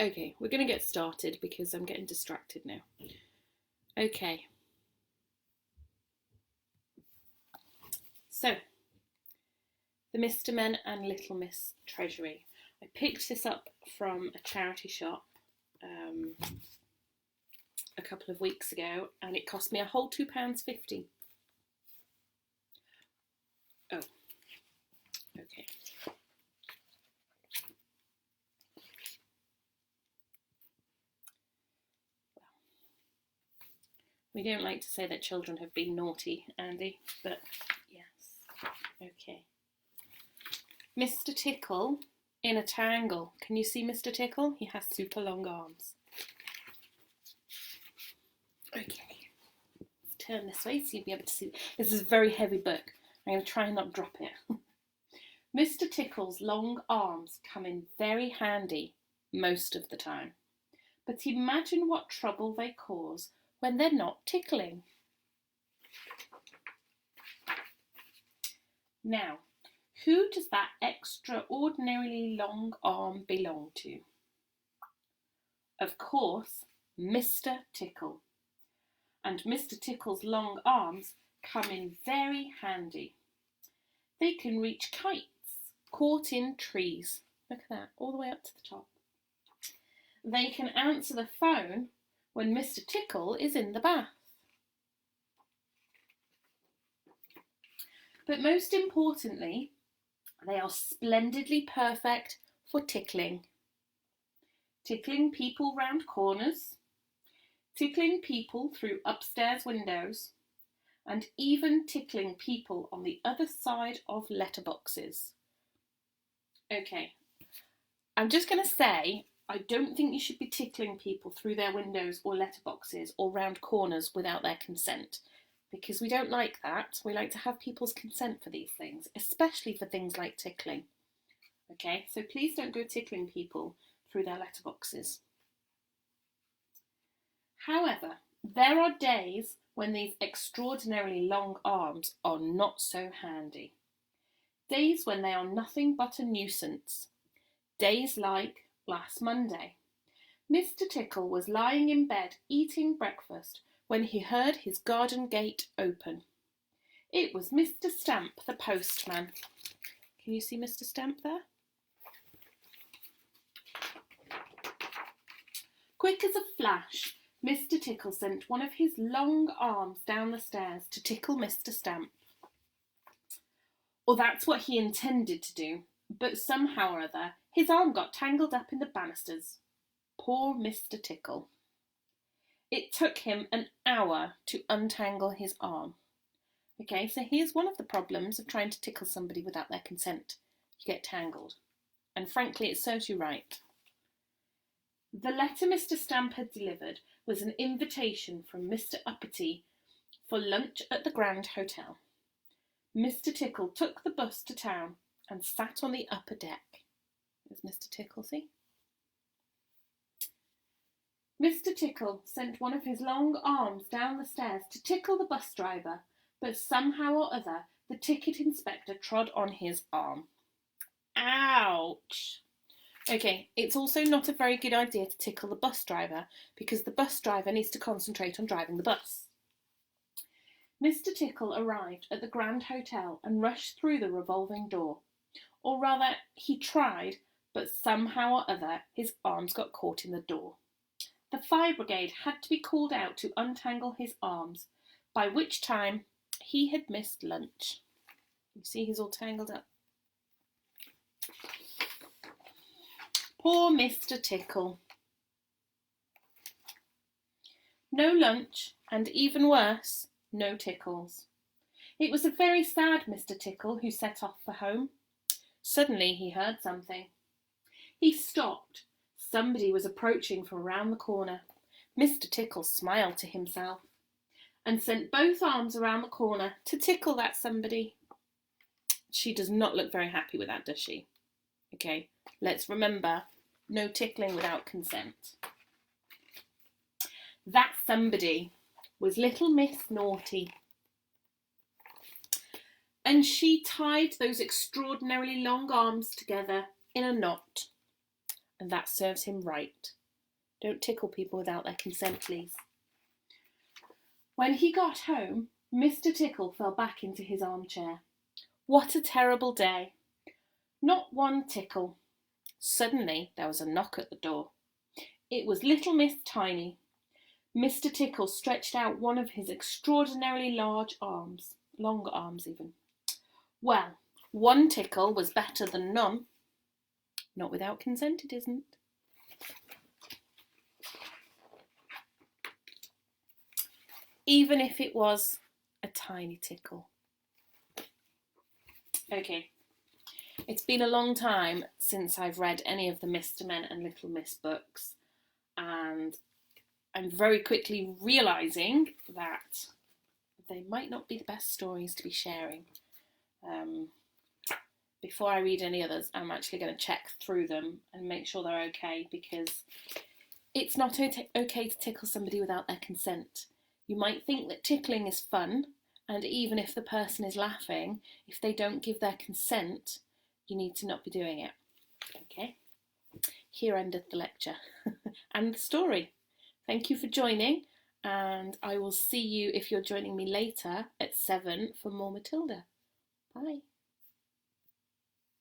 Okay, we're going to get started because I'm getting distracted now. Okay. So, the Mr. Men and Little Miss Treasury. I picked this up from a charity shop a couple of weeks ago, and it cost me a whole £2.50. Oh, okay. We don't like to say that children have been naughty, Andy, but yes. Okay. Mr. Tickle in a Tangle. Can you see Mr. Tickle? He has super long arms. Okay. Let's turn this way so you'll be able to see. This is a very heavy book. I'm going to try and not drop it. Mr. Tickle's long arms come in very handy most of the time. But imagine what trouble they cause when they're not tickling. Now, who does that extraordinarily long arm belong to? Of course, Mr. Tickle. And Mr. Tickle's long arms come in very handy. They can reach kites caught in trees. Look at that, all the way up to the top. They can answer the phone when Mr. Tickle is in the bath. But most importantly, they are splendidly perfect for tickling. Tickling people round corners, tickling people through upstairs windows, and even tickling people on the other side of letterboxes. Okay, I'm just going to say, I don't think you should be tickling people through their windows or letterboxes or round corners without their consent, because we don't like that. We like to have people's consent for these things, especially for things like tickling. Okay, so please don't go tickling people through their letterboxes. However, there are days when these extraordinarily long arms are not so handy. Days when they are nothing but a nuisance. Days like last Monday. Mr. Tickle was lying in bed eating breakfast when he heard his garden gate open. It was Mr. Stamp, the postman. Can you see Mr. Stamp there? Quick as a flash, Mr. Tickle sent one of his long arms down the stairs to tickle Mr. Stamp. Or that's what he intended to do, but somehow or other his arm got tangled up in the banisters. Poor Mr. Tickle. It took him an hour to untangle his arm. Okay, so here's one of the problems of trying to tickle somebody without their consent. You get tangled. And frankly, it serves you right. The letter Mr. Stamp had delivered was an invitation from Mr. Uppity for lunch at the Grand Hotel. Mr. Tickle took the bus to town and sat on the upper deck. There's Mr. Tickle, see? Mr. Tickle sent one of his long arms down the stairs to tickle the bus driver, but somehow or other the ticket inspector trod on his arm. Ouch! Okay, it's also not a very good idea to tickle the bus driver because the bus driver needs to concentrate on driving the bus. Mr. Tickle arrived at the Grand Hotel and rushed through the revolving door. Or rather, he tried, but somehow or other his arms got caught in the door. The fire brigade had to be called out to untangle his arms, by which time he had missed lunch. You see he's all tangled up. Poor Mr. Tickle. No lunch, and even worse, no tickles. It was a very sad Mr. Tickle who set off for home. Suddenly he heard something. He stopped. Somebody was approaching from around the corner. Mr. Tickle smiled to himself and sent both arms around the corner to tickle that somebody. She does not look very happy with that, does she? Okay, let's remember, no tickling without consent. That somebody was little Miss Naughty. And she tied those extraordinarily long arms together in a knot. and that serves him right. Don't tickle people without their consent, please. When he got home, Mr. Tickle fell back into his armchair. What a terrible day! Not one tickle. Suddenly there was a knock at the door. It was little Miss Tiny. Mr. Tickle stretched out one of his extraordinarily large arms, longer arms even. Well, one tickle was better than none. Not without consent, it isn't. Even if it was a tiny tickle. Okay, it's been a long time since I've read any of the Mr. Men and Little Miss books, and I'm very quickly realising that they might not be the best stories to be sharing. Before I read any others, I'm actually going to check through them and make sure they're okay, because it's not okay to tickle somebody without their consent. You might think that tickling is fun, and even if the person is laughing, if they don't give their consent, you need to not be doing it. Okay? Here endeth the lecture and the story. Thank you for joining, and I will see you if you're joining me later at 7 for more Matilda. Bye.